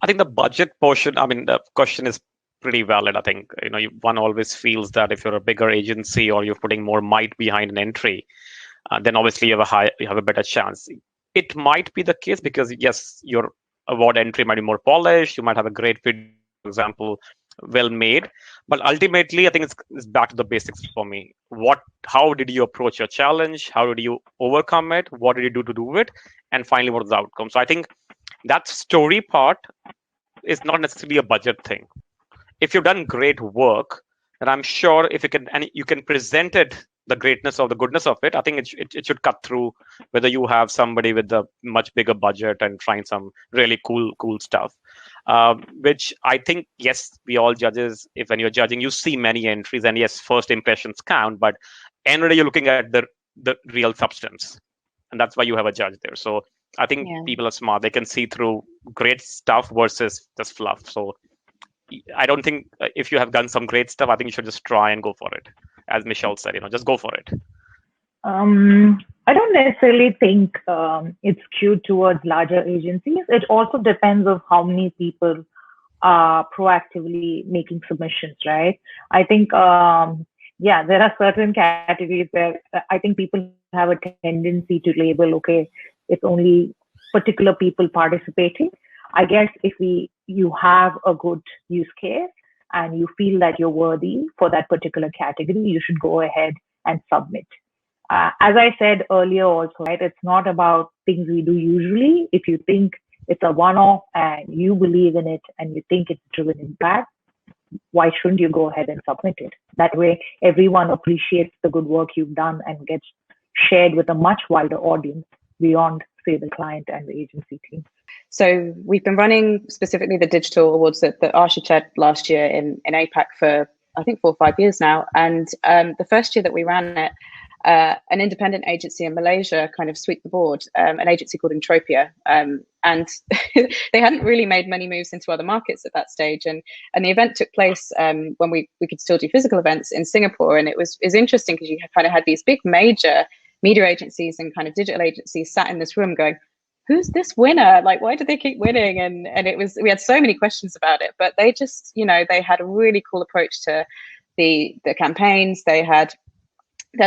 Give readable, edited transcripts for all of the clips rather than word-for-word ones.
I think the budget portion, I mean, the question is pretty valid. I think, one always feels that if you're a bigger agency or you're putting more might behind an entry, then obviously you have a better chance. It might be the case because yes, your award entry might be more polished. You might have a great video, for example, well made. But ultimately, I think it's back to the basics for me. How did you approach your challenge? How did you overcome it? What did you do it? And finally, what was the outcome? So I think that story part is not necessarily a budget thing. If you've done great work, then I'm sure if you can present it, the greatness or the goodness of it, I think it should cut through whether you have somebody with a much bigger budget and trying some really cool stuff. Which I think, yes, we all judges, if when you're judging, you see many entries, and yes, first impressions count, but end of the day, you're looking at the real substance, and that's why you have a judge there. So I think people are smart; they can see through great stuff versus just fluff. So I don't think if you have done some great stuff, I think you should just try and go for it. As Michelle said, just go for it. I don't necessarily think it's skewed towards larger agencies. It also depends on how many people are proactively making submissions, right? I think, there are certain categories where I think people have a tendency to label, okay, it's only particular people participating. I guess if you have a good use case and you feel that you're worthy for that particular category, you should go ahead and submit. As I said earlier also, right, it's not about things we do usually. If you think it's a one-off and you believe in it and you think it's driven impact, why shouldn't you go ahead and submit it? That way, everyone appreciates the good work you've done and gets shared with a much wider audience beyond, say, the client and the agency team. So we've been running specifically the digital awards that Asha chaired last year in APAC for, I think, 4 or 5 years now. And the first year that we ran it, an independent agency in Malaysia kind of swept the board, an agency called Entropia. And they hadn't really made many moves into other markets at that stage. And the event took place when we could still do physical events in Singapore. And it was interesting because you kind of had these big major media agencies and kind of digital agencies sat in this room going, who's this winner? Like, why do they keep winning? And we had so many questions about it, but they just, they had a really cool approach to the campaigns. They had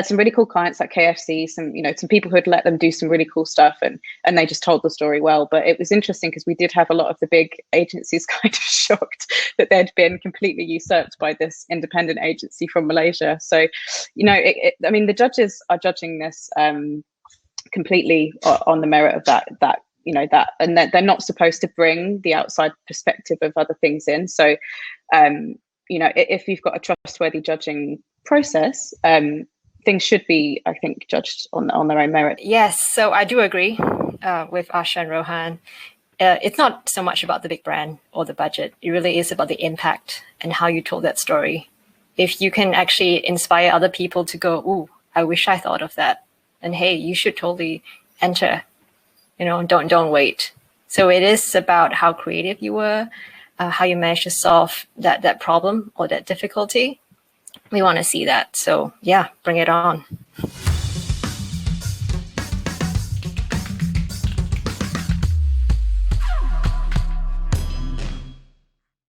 some really cool clients like KFC, some people who had let them do some really cool stuff, and they just told the story well. But it was interesting because we did have a lot of the big agencies kind of shocked that they'd been completely usurped by this independent agency from Malaysia. So, the judges are judging this completely on the merit of that, and they're not supposed to bring the outside perspective of other things in. So, if you've got a trustworthy judging process, things should be, I think, judged on their own merit. Yes, so I do agree with Asha and Rohan. It's not so much about the big brand or the budget. It really is about the impact and how you told that story. If you can actually inspire other people to go, ooh, I wish I thought of that. And hey, you should totally enter, don't wait. So it is about how creative you were, how you managed to solve that problem or that difficulty. We want to see that. So yeah, bring it on.